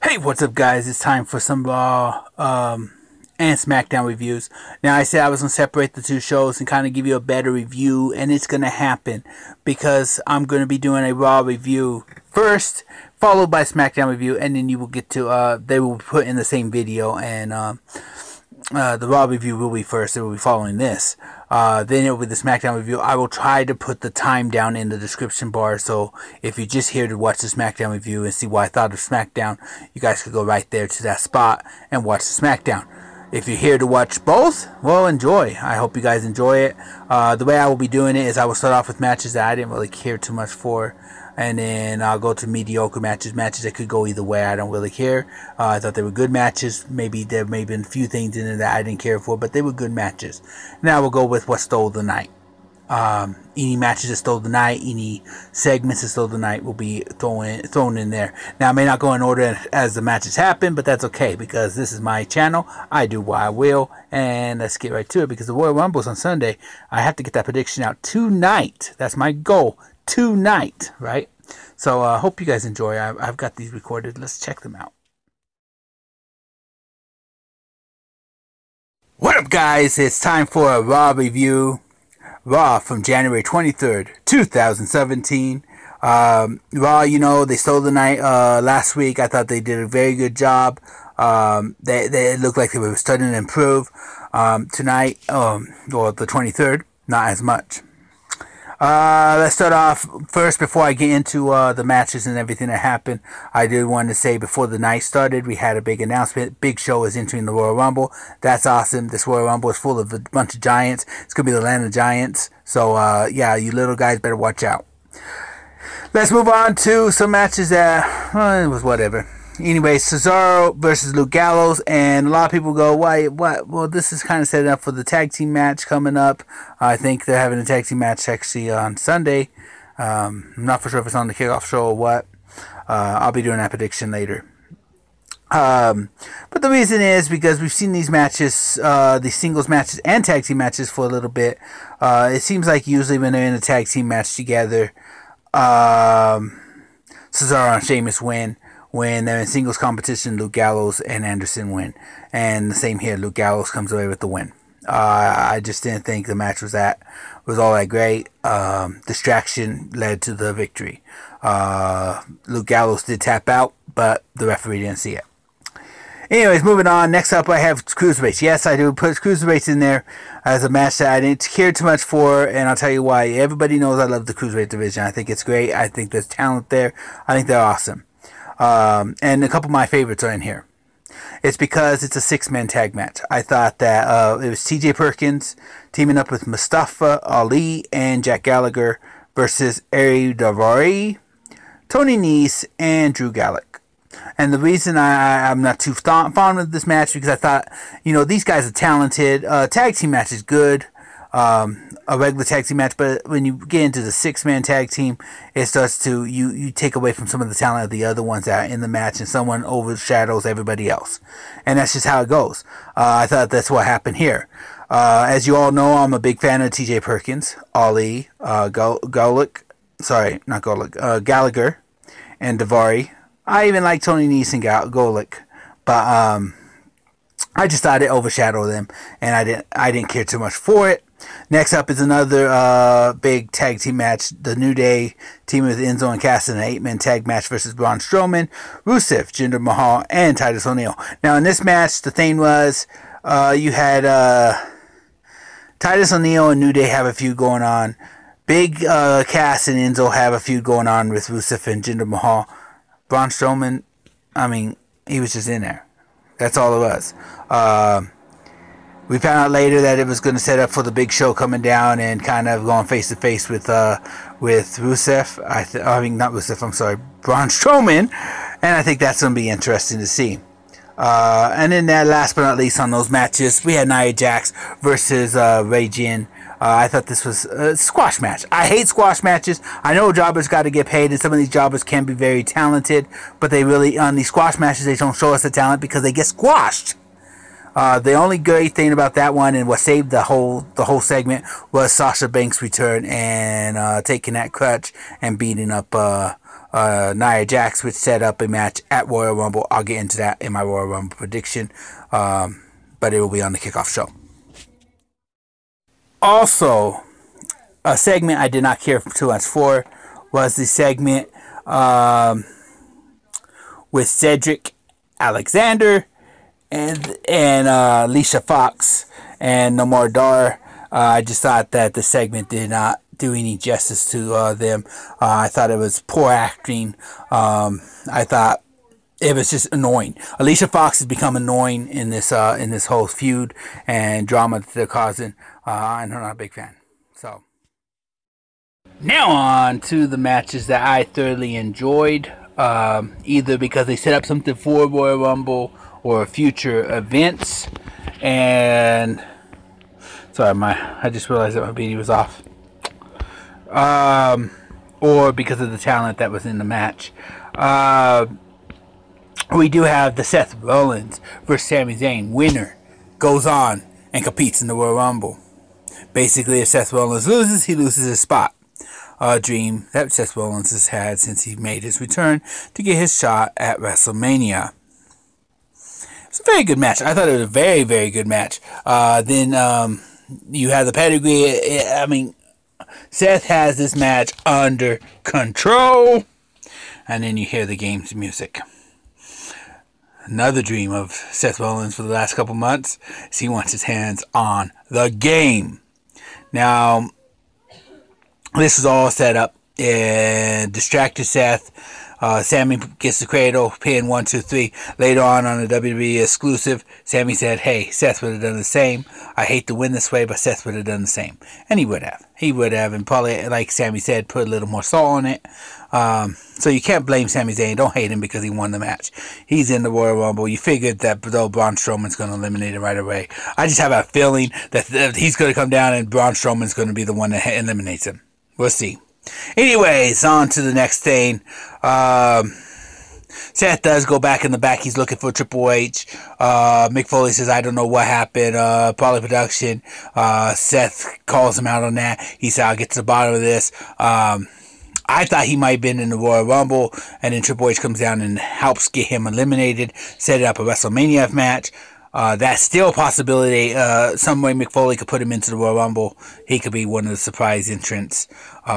Hey, what's up, guys? It's time for some Raw and Smackdown reviews. Now, I said I was going to separate the two shows and kind of give you a better review, and it's going to happen because I'm going to be doing a Raw review first, followed by Smackdown review, and then you will get to, they will put in the same video, and the Raw review will be first. It will be following this. Then it will be the Smackdown review. I will try to put the time down in the description bar, so if you're just here to watch the Smackdown review and see what I thought of Smackdown, you guys could go right there to that spot and watch the Smackdown. If you're here to watch both, well, enjoy. I hope you guys enjoy it. The way I will be doing it is I will start off with matches that I didn't really care too much for, and then I'll go to mediocre matches that could go either way. I don't really care. I thought they were good matches. Maybe there may have been a few things in it that I didn't care for, but they were good matches. Now we'll go with what stole the night. Any matches that stole the night, any segments that stole the night will be thrown in there. Now I may not go in order as the matches happen, but that's okay because this is my channel. I do what I will, and let's get right to it because the Royal Rumble's on Sunday. I have to get that prediction out tonight. That's my goal. Tonight, right? So I hope you guys enjoy. I've got these recorded. Let's check them out. What up, guys? It's time for a Raw review. Raw from January 23rd, 2017. Raw, you know, they stole the night last week. I thought they did a very good job. They looked like they were starting to improve. Tonight, or the 23rd, not as much. Let's start off first before I get into the matches and everything that happened. I did want to say before the night started, we had a big announcement. Big Show is entering the Royal Rumble. That's awesome. This Royal Rumble is full of a bunch of giants. It's going to be the land of giants. So, yeah, you little guys better watch out. Let's move on to some matches that, it was whatever. Anyway, Cesaro versus Luke Gallows, and a lot of people go, why, what? Well, this is kind of set up for the tag team match coming up. I think they're having a tag team match actually on Sunday. I'm not for sure if it's on the kickoff show or what. I'll be doing that prediction later. But the reason is because we've seen these matches, these singles matches and tag team matches for a little bit. It seems like usually when they're in a tag team match together, Cesaro and Sheamus win. When they're in singles competition, Luke Gallows and Anderson win. And the same here, Luke Gallows comes away with the win. I just didn't think the match was all that great. Distraction led to the victory. Luke Gallows did tap out, but the referee didn't see it. Anyways, moving on. Next up, I have Cruiserweights. Yes, I do put Cruiserweights in there as a match that I didn't care too much for, and I'll tell you why. Everybody knows I love the Cruiserweight division. I think it's great. I think there's talent there. I think they're awesome. And a couple of my favorites are in here. It's because it's a six-man tag match. I thought that it was TJ Perkins teaming up with Mustafa Ali and Jack Gallagher versus Daivari, Tony Nese, and Drew Gulak. And the reason I'm not too fond of this match because I thought, you know, these guys are talented. Tag team match is good. A regular tag team match, but when you get into the six-man tag team, it starts to, you take away from some of the talent of the other ones that are in the match, and someone overshadows everybody else. And that's just how it goes. I thought that's what happened here. As you all know, I'm a big fan of TJ Perkins, Ali, Gulak, sorry, not Gulak, Gallagher, and Daivari. I even like Tony Nese and Gulak, but I just thought it overshadowed them, and I didn't care too much for it. Next up is another big tag team match. The New Day teaming with Enzo Cass in an 8-man tag match versus Braun Strowman, Rusev, Jinder Mahal, and Titus O'Neil. Now in this match, the thing was you had Titus O'Neil and New Day have a feud going on. Big Cass and Enzo have a feud going on with Rusev and Jinder Mahal. Braun Strowman, I mean, he was just in there. That's all it was. We found out later that it was going to set up for the Big Show coming down and kind of going face to face with Rusev. I mean, not Rusev. I'm sorry, Braun Strowman, and I think that's going to be interesting to see. And then that last but not least on those matches, we had Nia Jax versus Ray Jin. I thought this was a squash match. I hate squash matches. I know jobbers got to get paid, and some of these jobbers can be very talented, but they really, on these squash matches, they don't show us the talent because they get squashed. The only great thing about that one and what saved the whole segment was Sasha Banks' return and taking that crutch and beating up Nia Jax, which set up a match at Royal Rumble. I'll get into that in my Royal Rumble prediction, but it will be on the kickoff show. Also, a segment I did not care too much for was the segment with Cedric Alexander and Alicia Fox and Noam Dar. I just thought that the segment did not do any justice to them. I thought it was poor acting. I thought it was just annoying. Alicia Fox has become annoying in this whole feud and drama that they're causing. I'm not a big fan. So now on to the matches that I thoroughly enjoyed, either because they set up something for Royal Rumble or future events. And sorry, I just realized that my beanie was off. Or because of the talent that was in the match. We do have the Seth Rollins versus Sami Zayn. Winner goes on and competes in the Royal Rumble. Basically, if Seth Rollins loses, he loses his spot. A dream that Seth Rollins has had since he made his return to get his shot at WrestleMania. It's a very good match. I thought it was a very, very good match. Then you have the pedigree. I mean, Seth has this match under control. And then you hear the game's music. Another dream of Seth Rollins for the last couple months is he wants his hands on the game. Now, this is all set up and distracted Seth. Sami gets the cradle, pin 1, 2, 3. Later on a WWE exclusive, Sami said, hey, Seth would have done the same. I hate to win this way, but Seth would have done the same. And he would have. He would have, and probably, like Sami said, put a little more salt on it. So you can't blame Sami Zayn. Don't hate him because he won the match. He's in the Royal Rumble. You figured that though Braun Strowman's going to eliminate him right away. I just have a feeling that he's going to come down and Braun Strowman's going to be the one that eliminates him. We'll see. Anyways, on to the next thing. Seth does go back in the back. He's looking for Triple H. Mick Foley says, I don't know what happened. Probably production. Seth calls him out on that. He said, I'll get to the bottom of this. I thought he might have been in the Royal Rumble, and then Triple H comes down and helps get him eliminated, set up a WrestleMania match. That's still a possibility. Some way Mick Foley could put him into the Royal Rumble. He could be one of the surprise entrants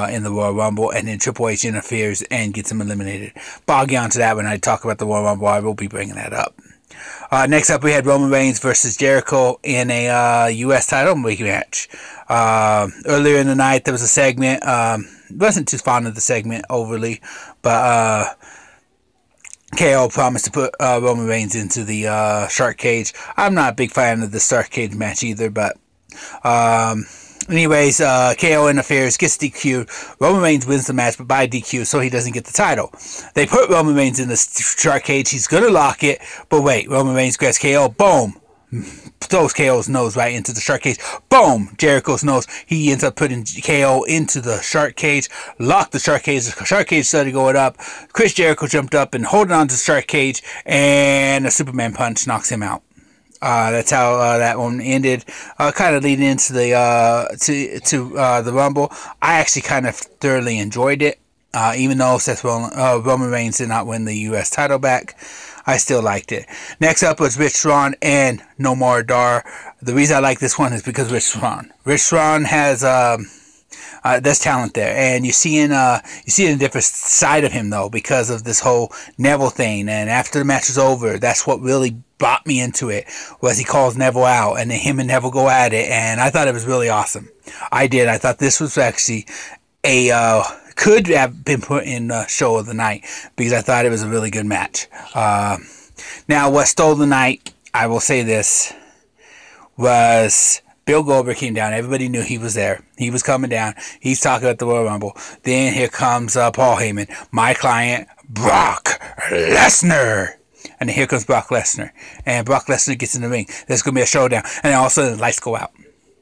in the Royal Rumble, and then Triple H interferes and gets him eliminated. But I'll get onto that when I talk about the Royal Rumble. I will be bringing that up. Next up, we had Roman Reigns versus Jericho in a U.S. title match. Earlier in the night, there was a segment. Wasn't too fond of the segment overly, but KO promised to put Roman Reigns into the shark cage. I'm not a big fan of the shark cage match either, but anyways, KO interferes, gets DQ. Roman Reigns wins the match, but by DQ, so he doesn't get the title. They put Roman Reigns in the shark cage. He's going to lock it, but wait, Roman Reigns grabs KO. Boom. Throws KO's nose right into the shark cage. Boom! Jericho's nose. He ends up putting KO into the shark cage. Locked the shark cage. The shark cage started going up. Chris Jericho jumped up and holding on to the shark cage. And a Superman punch knocks him out. That's how that one ended. Kind of leading into the the Rumble. I actually kind of thoroughly enjoyed it. Even though Roman Reigns did not win the U.S. title back, I still liked it. Next up was Rich Swann and Noam Dar. The reason I like this one is because Rich Swann has there's talent there, and you see a different side of him though because of this whole Neville thing. And after the match was over, that's what really brought me into it. Was he calls Neville out, and then him and Neville go at it, and I thought it was really awesome. I thought this was actually a could have been put in the show of the night because I thought it was a really good match. Now, what stole the night, I will say this, was Bill Goldberg came down. Everybody knew he was there. He was coming down. He's talking about the Royal Rumble. Then here comes Paul Heyman, my client, Brock Lesnar. And then here comes Brock Lesnar. And Brock Lesnar gets in the ring. There's going to be a showdown. And then all of a sudden, the lights go out.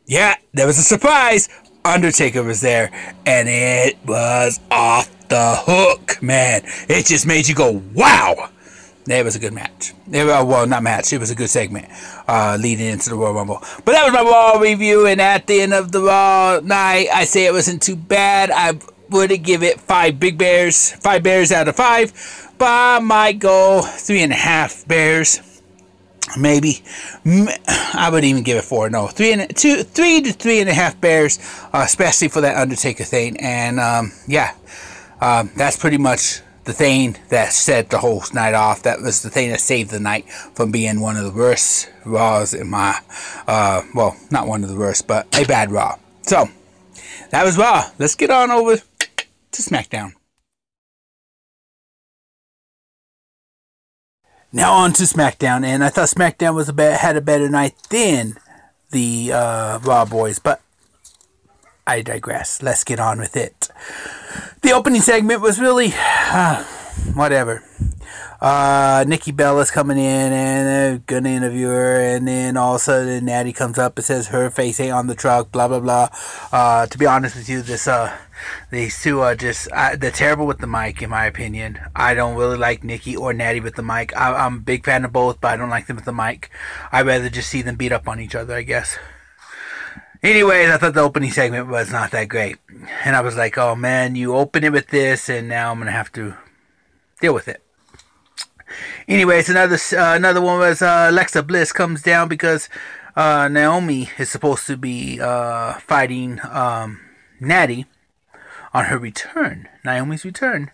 Yeah, there was a surprise. Undertaker was there, and it was off the hook, man. It just made you go, wow. It was a good match. Well, not match. It was a good segment leading into the Royal Rumble. But that was my Raw review, and at the end of the Raw night, I say it wasn't too bad. would give it 5 big bears, 5 bears out of 5, but I might go 3.5 bears. Maybe I would even give it 4. No, 3 to 3.5 bears, especially for that Undertaker thing. And yeah, that's pretty much the thing that set the whole night off. That was the thing that saved the night from being one of the worst Raws in my well, not one of the worst, but a bad Raw. So that was Raw. Let's get on over to SmackDown. Now on to SmackDown, and I thought SmackDown was had a better night than the Raw boys, but I digress. Let's get on with it. The opening segment was really whatever. Nikki Bella's coming in and they're gonna interview her, and then all of a sudden Natty comes up and says her face ain't on the truck, blah blah blah. To be honest with you, these two are just they're terrible with the mic, in my opinion. I don't really like Nikki or Natty with the mic. I'm a big fan of both, but I don't like them with the mic. I'd rather just see them beat up on each other, I guess. Anyways, I thought the opening segment was not that great, and I was like, oh man, you open it with this and now I'm gonna have to deal with it. Anyways, another one was Alexa Bliss comes down because Naomi is supposed to be fighting Natty on her return, Naomi's return.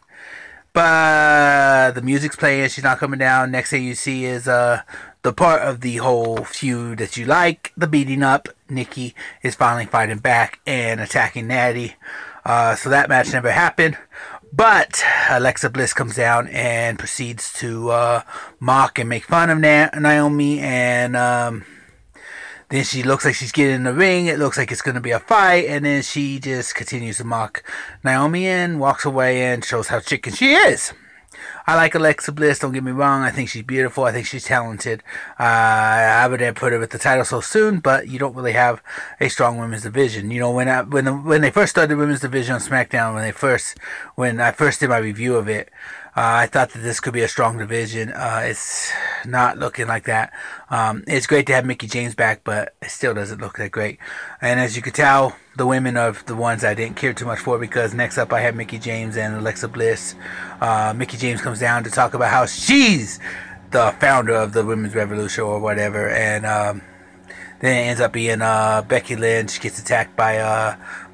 But the music's playing, she's not coming down. Next thing you see is the part of the whole feud that you like, the beating up. Nikki is finally fighting back and attacking Natty. So that match never happened. But Alexa Bliss comes down and proceeds to mock and make fun of Naomi, and then she looks like she's getting in the ring. It looks like it's going to be a fight, and then she just continues to mock Naomi and walks away and shows how chicken she is. I like Alexa Bliss, don't get me wrong. I think she's beautiful. I think she's talented. I wouldn't put her with the title so soon, but you don't really have a strong women's division. You know, when they first started the women's division on SmackDown, when I first did my review of it, I thought that this could be a strong division. It's not looking like that. It's great to have Mickie James back, but it still doesn't look that great. And as you could tell, the women are the ones I didn't care too much for, because next up I have Mickie James and Alexa Bliss. Mickie James comes down to talk about how she's the founder of the Women's Revolution or whatever, and then it ends up being Becky Lynch gets attacked by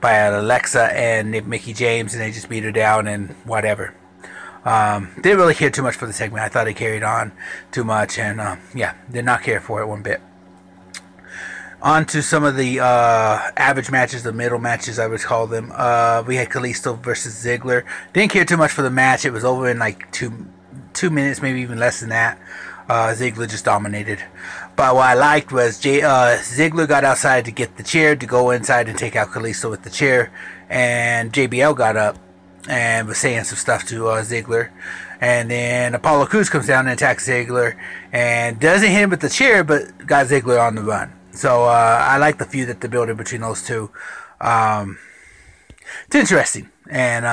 Alexa and Mickie James, and they just beat her down and whatever. Didn't really care too much for the segment. I thought it carried on too much, and yeah, did not care for it one bit. On to some of the average matches, the middle matches I would call them. We had Kalisto versus Ziggler. Didn't care too much for the match. It was over in like two minutes, maybe even less than that. Ziggler just dominated. But what I liked was Ziggler got outside to get the chair, to go inside and take out Kalisto with the chair, and JBL got up and was saying some stuff to Ziggler. And then Apollo Crews comes down and attacks Ziggler and doesn't hit him with the chair, but got Ziggler on the run. So I like the feud that they're building between those two. It's interesting. And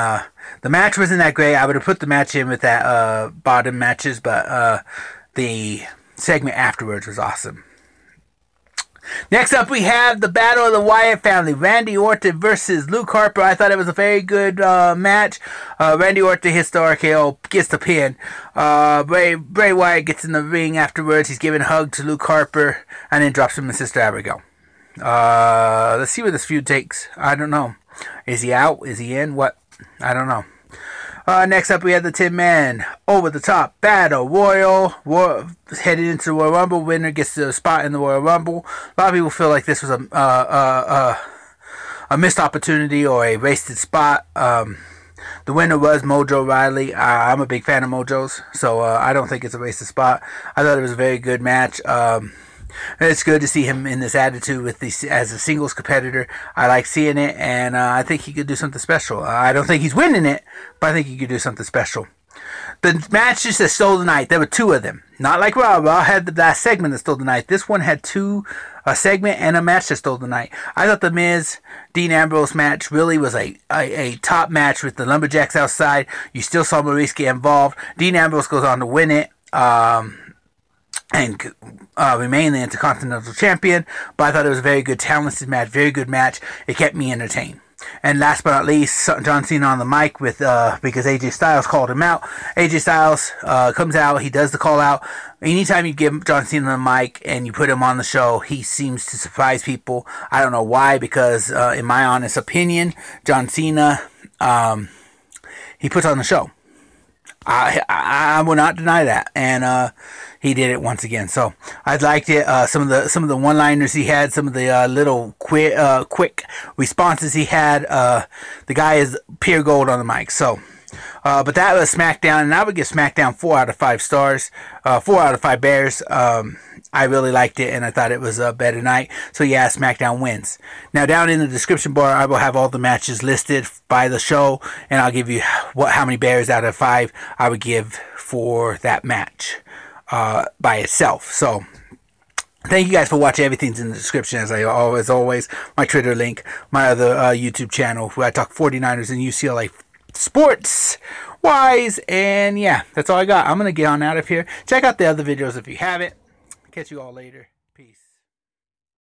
the match wasn't that great. I would have put the match in with that bottom matches, but the segment afterwards was awesome. Next up, we have the Battle of the Wyatt family. Randy Orton versus Luke Harper. I thought it was a very good match. Randy Orton hits the RKO, gets the pin. Bray Wyatt gets in the ring afterwards. He's giving a hug to Luke Harper and then drops him in Sister Abigail. Let's see where this feud takes. I don't know. Is he out? Is he in? What? I don't know. Next up, we have the 10-man over the top battle royal. Headed into the Royal Rumble. Winner gets the spot in the Royal Rumble. A lot of people feel like this was a missed opportunity or a wasted spot. The winner was Mojo Rawley. I'm a big fan of Mojo's, so I don't think it's a wasted spot. I thought it was a very good match. It's good to see him in this attitude with as a singles competitor. I like seeing it, and I think he could do something special. I don't think he's winning it, but I think he could do something special. The matches that stole the night, there were two of them. Not like Raw. Raw had the last segment that stole the night. This one had a segment and a match that stole the night. I thought the Miz Dean Ambrose match really was a top match with the Lumberjacks outside. You still saw Maurice get involved. Dean Ambrose goes on to win it. And remain the Intercontinental Champion. But I thought it was a very good, talented match, very good match. It kept me entertained. And last but not least, John Cena on the mic with because AJ Styles called him out. AJ Styles comes out. He does the call out. Anytime you give John Cena the mic and you put him on the show, he seems to surprise people. I don't know why, because in my honest opinion, John Cena, he puts on the show. I will not deny that, and he did it once again. So I liked it. Some of the one-liners he had, some of the little quick responses he had. The guy is pure gold on the mic. So, but that was SmackDown, and I would give SmackDown 4 out of 5 stars, 4 out of 5 bears. I really liked it, and I thought it was a better night. So yeah, SmackDown wins. Now down in the description bar, I will have all the matches listed by the show, and I'll give you how many bears out of 5 I would give for that match by itself. So thank you guys for watching. Everything's in the description, as always. My Twitter link, my other YouTube channel, where I talk 49ers and UCLA sports wise. And yeah, that's all I got. I'm gonna get on out of here. Check out the other videos if you haven't. Catch you all later. Peace.